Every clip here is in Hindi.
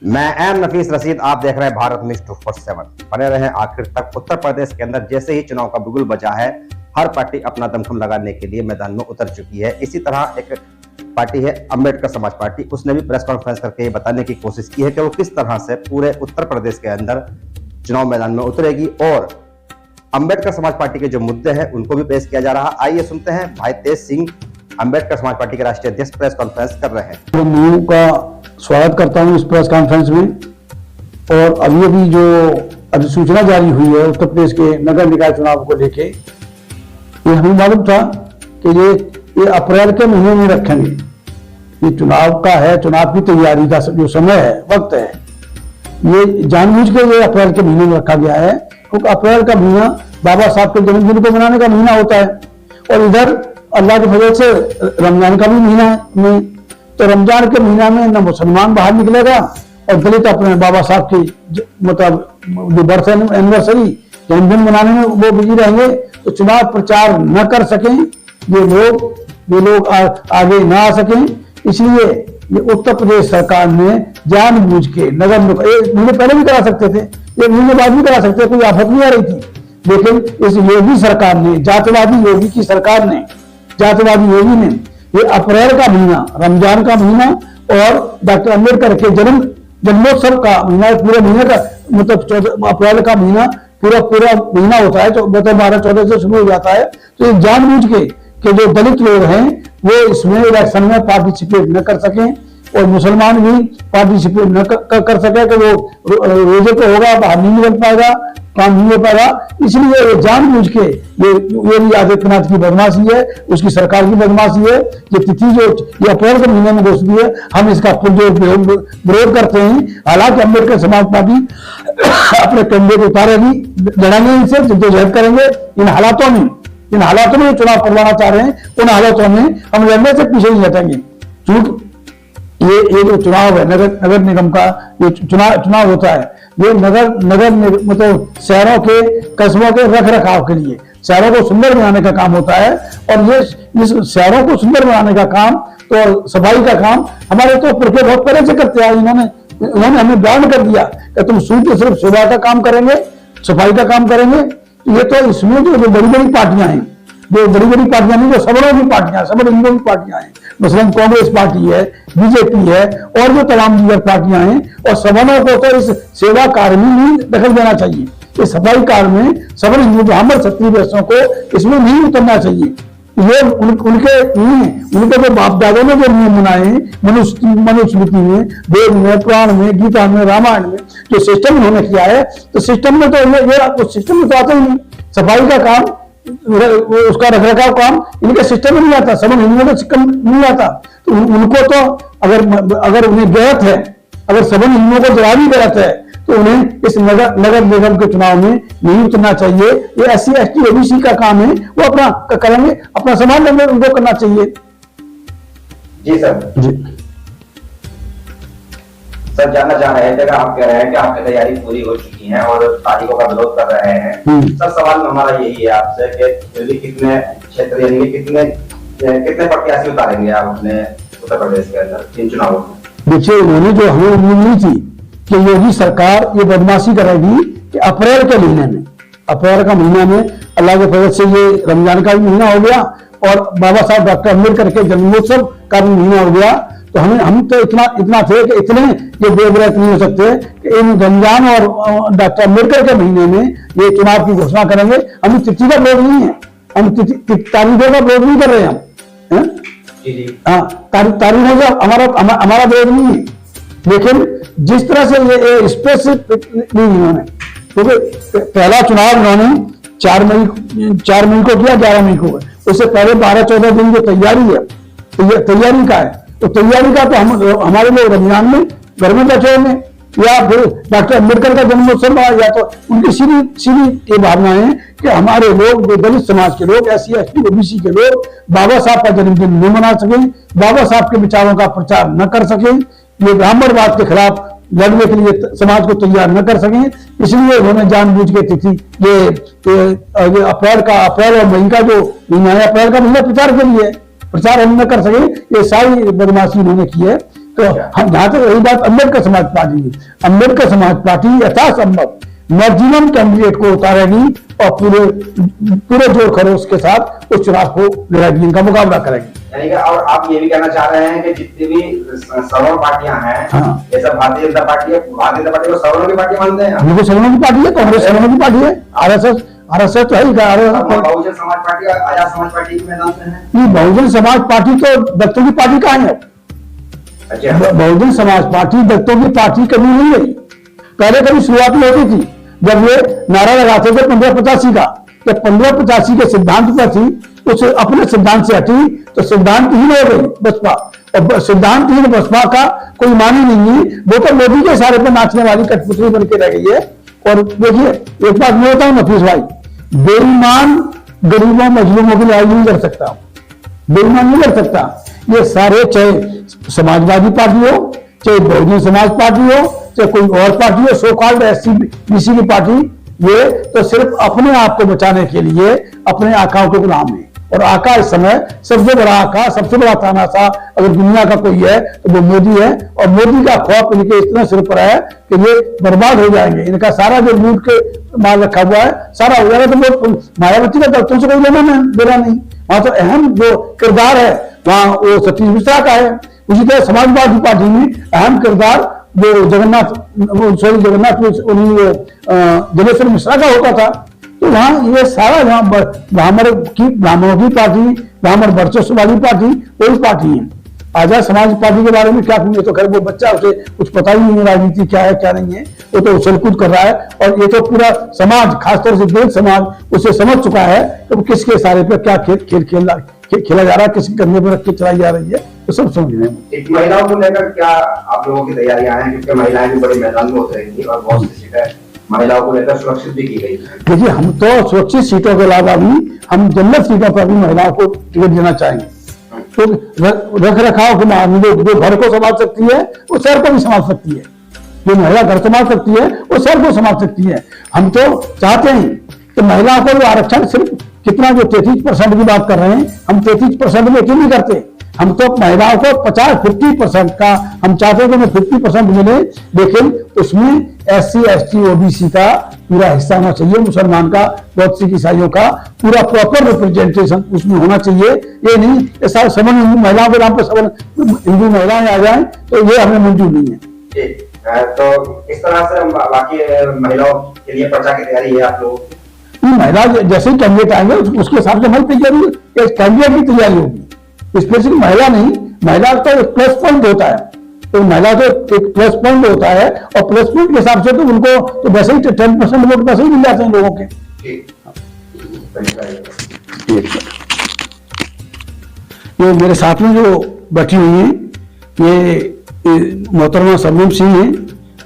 मैं एम नफीस रशीद, आप देख रहे हैं भारत न्यूज 24/7। बने रहें आखिर तक। उत्तर प्रदेश के अंदर जैसे ही चुनाव का बिगुल बजा है, हर पार्टी अपना दमखम लगाने के लिए मैदान में उतर चुकी है। इसी तरह एक पार्टी है अंबेडकर समाज पार्टी, उसने भी प्रेस कॉन्फ्रेंस करके ये बताने की कोशिश की है कि वो किस तरह से पूरे उत्तर प्रदेश के अंदर चुनाव मैदान में उतरेगी और अंबेडकर समाज पार्टी के जो मुद्दे हैं उनको भी पेश किया जा रहा। आइए सुनते हैं भाई तेज सिंह, अंबेडकर समाज पार्टी के राष्ट्रीय अध्यक्ष, प्रेस कॉन्फ्रेंस कर रहे हैं। मैं का स्वागत करता हूं इस प्रेस कॉन्फ्रेंस में। और अभी जो अधिसूचना जारी हुई है उत्तर प्रदेश के नगर निकाय चुनाव को लेके, ये हमें मालूम था कि ये अप्रैल के महीने में रखेंगे। ये चुनाव का है, चुनाव की तैयारी का जो समय है, वक्त है, ये जानबूझ के ये अप्रैल के महीने में रखा गया है, क्योंकि अप्रैल का महीना बाबा साहब के जन्मदिन को मनाने का महीना होता है। और इधर अल्लाह के फजल से रमजान का भी महीना है, तो रमजान के महीना में न मुसलमान बाहर निकलेगा और दलित अपने बाबा साहब की मतलब जो बर्थ एनिवर्सरी जन्मदिन मनाने में वो बिजी रहेंगे। तो चुनाव प्रचार न कर सकें ये लोग आगे न आ सकें, इसलिए ये उत्तर प्रदेश सरकार ने जानबूझ के नगर महीने पहले भी करा सकते थे, ये महीने बाद भी करा सकते थे, कोई आफत नहीं आ रही थी। लेकिन इस योगी सरकार ने, जातिवादी योगी की सरकार ने, जातिवादी योगी ने ये अप्रैल का महीना, रमजान का महीना और डॉक्टर अम्बेडकर के जन्मोत्सव का महीना, पूरे महीने का मतलब अप्रैल का महीना पूरा महीना होता है, तो 12-14 से शुरू हो जाता है। तो ये जानबूझ के जो दलित लोग हैं वो इसमें इलेक्शन में पार्टिसिपेट न कर सकें और मुसलमान भी पार्टिसिपेट न कर सके, कि वो रोजे पे होगा, बाहर नहीं निकल पाएगा, काम नहीं हो पाएगा। इसलिए ये जानबूझ के ये योगी आदित्यनाथ की बदमाशी है, उसकी सरकार की बदमाशी है। ये तिथि जो ये अप्रैल के महीने में घोषित है, हम इसका विरोध करते हैं। हालांकि अम्बेडकर समाज पार्टी अपने कंधे को उतारेगी, लड़ेंगे, इनसे जद्दोजहद करेंगे। इन हालातों में चुनाव करवाना चाह रहे हैं, उन हालातों में हम लड़ने से पीछे नहीं हटेंगे। ये जो चुनाव है, नगर निगम का ये चुनाव होता है, ये नगर मतलब शहरों के, कस्बों के रख रखाव के लिए, शहरों को सुंदर बनाने का काम होता है। और ये इस शहरों को सुंदर बनाने का काम, तो सफाई का काम हमारे तो पुरखे बहुत पहले से करते हैं। इन्होंने हमें बयान कर दिया कि तुम सिर्फ सेवा का काम करेंगे, सफाई का काम करेंगे। ये तो इसमें जो बड़ी बड़ी पार्टियां हैं, जो बड़ी बड़ी पार्टियां नहीं, जो सबरों की पार्टियां, सब हिंदुओं की पार्टियां हैं, मसलन कांग्रेस पार्टी है, बीजेपी है और जो तमाम दीगर पार्टियां हैं, और सबरों को तो इस सेवा कार्य में नहीं दखल देना चाहिए। इस सफाई कार्य में सबर हिंदू ब्राह्मण क्षत्रिय वैश्यों को इसमें नहीं उतरना चाहिए। ये उनके जो बाप दादा ने जो नियम बनाए मनुस्मृति में, वेद में, पुराण में, गीता में, रामायण में जो सिस्टम उन्होंने किया है, तो सिस्टम में तो ये सिस्टम में तो आता ही नहीं। सफाई का काम, उसका रखरखाव काम इनके सिस्टम में नहीं आता, सब हिंदुओं का सिस्टम नहीं आता। तो उनको तो अगर उन्हें गलत है, अगर सब हिंदुओं को जवाब ही गलत है, तो उन्हें इस नगर निगम के चुनाव में नहीं उतरना चाहिए। ये SC ST OBC का काम है, वो अपना करेंगे, अपना समान उनको करना चाहिए। जी सर। जी सर, जानना चाह रहे थे, आप कह रहे हैं कि आपकी तैयारी पूरी हो चुकी है और तारीखों का विरोध कर रहे हैं। सर, सवाल में हमारा यही है आपसे कि कितने क्षेत्र, यानी कितने प्रत्याशी उतारेंगे आप अपने उत्तर प्रदेश के अंदर इन चुनावों में? देखिए, उन्होंने जो हमें उम्मीद नहीं थी कि योगी सरकार ये बदमाशी करेगी कि अप्रैल के महीने में, अप्रैल का महीना में अल्लाह के फजल से ये रमजान का भी महीना हो गया और बाबा साहब डॉक्टर अम्बेडकर के जन्मोत्सव का भी महीना हो गया। तो हम तो इतना थे कि इतने ये बेवरत नहीं हो सकते कि इन रमजान और डॉक्टर अम्बेडकर के महीने में ये चुनाव की घोषणा करेंगे। हम तिथि का विरोध नहीं है, हम तारीखों का विरोध नहीं कर रहे हैं। तारीखों का हमारा विरोध नहीं है, लेकिन जिस तरह से ये स्पेसिफिक नहीं इन्होंने, क्योंकि पहला चुनाव इन्होंने 4 मई को किया, 11 मई को। उससे पहले 12-14 दिन जो तैयारी है, तैयारी का है, तो तैयारी का तो हमारे लोग रमजान में घर में बैठे हुए, या फिर डॉक्टर अम्बेडकर का जन्मोत्सव, या तो उनकी सीधी ये भावना है कि हमारे लोग, जो दलित समाज के लोग, SC ST OBC के लोग बाबा साहब का जन्मदिन न मना सके, बाबा साहब के विचारों का प्रचार न कर सके, ये ब्राह्मणवाद के खिलाफ लड़ने के लिए समाज को तैयार न कर सकें। इसलिए उन्होंने जानबूझ के तिथि ये अप्रैल और मई का जो महीना है, अप्रैल का महीना प्रचार के लिए, प्रचार हम न कर सके, ये सारी बदमाशी उन्होंने की है। तो हम जहां तक रही बात अम्बेडकर समाज पार्टी की, अम्बेडकर समाज पार्टी यथासंभव मैक्सिमम कैंडिडेट को उतारेगी और पूरे जोर खरोश के साथ उस चुनाव को लड़ेगी, इनका मुकाबला करेगी। यानी कि और आप ये भी कहना चाह रहे हैं कि जितनी भी सवर्ण पार्टियां हैं, हाँ। जैसा भारतीय जनता पार्टी है, भारतीय जनता पार्टी को सवर्णों की पार्टी मानते हैं? बिल्कुल सवर्णों की पार्टी है, कांग्रेस सवर्णों की पार्टी है, आरएसएस तो है ही। बहुजन समाज पार्टी, आजाद समाज पार्टी के मैदान में है। नहीं, बहुजन समाज पार्टी तो दत्तों की पार्टी कहाँ है? अच्छा, बहुजन समाज पार्टी दत्तों की पार्टी कभी नहीं रही। पहले कभी शुरुआत में होती थी जब ये नारा लगाते थे 1585 का, जब 1585 के सिद्धांत पर थी, उस अपने सिद्धांत से हटी तो सिद्धांतहीन हो गई बसपा, और सिद्धांतहीन बसपा का कोई मान ही नहीं है। वो तो मोदी के इशारे पर नाचने वाली कठपुतली बन के रह गई है। और देखिए एक बात मैं बताऊं नफीस भाई, बेईमान गरीबों मजलूमों की लड़ाई नहीं कर सकता, बेईमान नहीं कर सकता। ये सारे, चाहे समाजवादी पार्टी हो, चाहे बहुजन समाज पार्टी हो, चाहे कोई और पार्टी हो, सो कॉल्ड एससी की पार्टी, ये तो सिर्फ अपने आप को बचाने के लिए अपने आकाओं के गुलाम है। और आका इस समय सबसे बड़ा आका, सबसे बड़ा तानाशाह अगर दुनिया का कोई है तो वो मोदी है। और मोदी का खौफ इनके इतना सिर पर है कि ये बर्बाद हो जाएंगे। इनका सारा जो लूट के माल रखा हुआ है सारा हो जाएगा। तो वो मायावती का दफ्तर से कोई लेना नहीं, वहां तो अहम जो किरदार है वहां वो सतीश मिश्रा का है। उसी तरह समाजवादी पार्टी में अहम किरदार वो जगन्नाथ जलेश्वर मिश्रा का होता था। तो वहां ये सारा जहां ब्राह्मणों की पार्टी, ब्राह्मण वर्चस्व वाली पार्टी वही पार्टी है। आजाद समाज पार्टी के बारे में क्या कहूँ, तो खैर वो बच्चा, उसे कुछ पता ही नहीं है राजनीति क्या है क्या नहीं है, वो तो उछल-कूद कर रहा है। और ये तो पूरा समाज, खासतौर से दलित समाज उसे समझ चुका है कि किसके इशारे पर क्या खेल खेला जा रहा है, किसके कंधे पर रख के चलाई जा रही है, तो सब समझ रहे हैं। महिलाओं को लेकर क्या आप लोगों की तैयारियां हैं? क्योंकि महिलाएं भी बड़े मैदान में उतरेंगी और बहुत सी सीटें महिलाओं को लेकर सुरक्षित भी की गई है। देखिए हम तो सुरक्षित सीटों के अलावा भी हम जन्नत सीटों पर भी महिलाओं को टिकट देना चाहेंगे। तो रख रखाव के मामले जो घर को संभाल सकती है वो शहर को भी संभाल सकती है, जो महिला घर संभाल सकती है वो शहर को संभाल सकती है। हम तो चाहते हैं कि महिलाओं को आरक्षण सिर्फ कितना, जो 33% की बात कर रहे हैं, हम 33% में क्यों नहीं करते? हम तो महिलाओं को 50% का हम चाहते हैं कि 50% मिले, लेकिन उसमें SC ST OBC का पूरा हिस्सा होना चाहिए, मुसलमान का, बहुत सी ईसाइयों का पूरा प्रॉपर रिप्रेजेंटेशन उसमें होना चाहिए। ये नहीं ये सारे समन महिलाओं के नाम पर सबन हिंदू महिलाएं आ जाएं, तो ये हमें मंजूर नहीं है। तो इस तरह से बाकी महिलाओं के लिए प्रचार की तैयारी है आप लोग? महिला जैसे ही कैंडिडेट आएंगे उसके हिसाब से हमारी तैयारी, कैंडिडेट की तैयारी होगी। स्पेशली महिला नहीं, महिला तो एक प्लस पॉइंट होता है, तो महिला तो एक प्लस पॉइंट होता है, और प्लस पॉइंट के हिसाब से तो उनको तो वैसे ही 10% वोट वैसे ही मिल जाते हैं लोगों के। ये मेरे साथ में जो बैठी हुई है ये मोहतरमा शबनम सिंह है,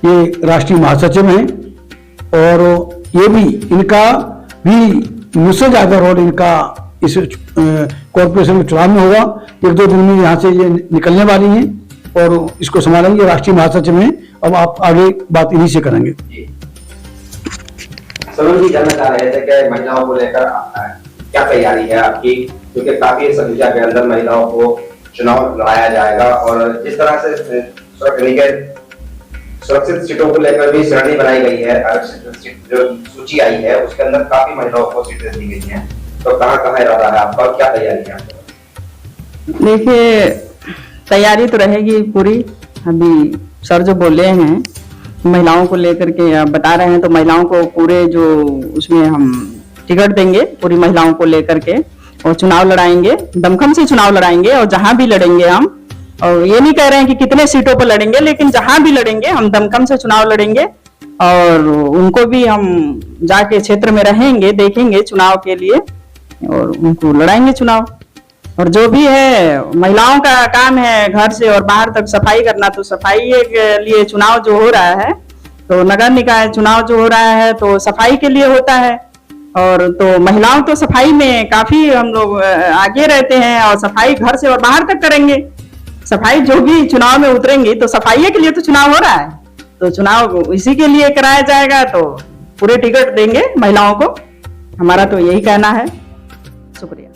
ये राष्ट्रीय महासचिव हैं, और ये भी इनका भी मुझसे ज्यादा रोल इनका इस कॉर्पोरेशन के चुनाव में होगा। 1-2 दिन में यहाँ से ये निकलने वाली हैं और इसको संभालेंगे, राष्ट्रीय महासचिव हैं। अब आप आगे बात इन्हीं से करेंगे। सलोन जी जानना चाह रहे थे कि महिलाओं को लेकर क्या तैयारी है आपकी, क्योंकि काफी संख्या के अंदर महिलाओं को चुनाव लड़ाया जाएगा, और जिस तरह से सुरक्षित सीटों को लेकर भी श्रेणी बनाई गई है, जो सूची आई है उसके अंदर काफी महिलाओं को सीटें दी गई हैं, तो कहाँ इरादा है आपका, क्या तैयारी है आपका? देखिए तैयारी तो रहेगी पूरी। अभी सर जो बोले हैं महिलाओं को लेकर के आप बता रहे हैं, तो महिलाओं को पूरे जो उसमें हम टिकट देंगे पूरी महिलाओं को लेकर के, और चुनाव लड़ाएंगे, दमखम से चुनाव लड़ाएंगे, और जहां भी लड़ेंगे हम, और ये नहीं कह रहे हैं कि कितने सीटों पर लड़ेंगे, लेकिन जहां भी लड़ेंगे हम दमखम से चुनाव लड़ेंगे, और उनको भी हम जाके क्षेत्र में रहेंगे, देखेंगे चुनाव के लिए, और उनको लड़ाएंगे चुनाव। और जो भी है महिलाओं का काम है घर से और बाहर तक सफाई करना, तो सफाई के लिए चुनाव जो हो रहा है, तो नगर निकाय चुनाव जो हो रहा है तो सफाई के लिए होता है, और तो महिलाओं तो सफाई में काफी हम लोग आगे रहते हैं, और सफाई घर से और बाहर तक करेंगे। सफाई जो भी चुनाव में उतरेंगी तो सफाई के लिए तो चुनाव हो रहा है, तो चुनाव इसी के लिए कराया जाएगा, तो पूरे टिकट देंगे महिलाओं को, हमारा तो यही कहना है। शुक्रिया।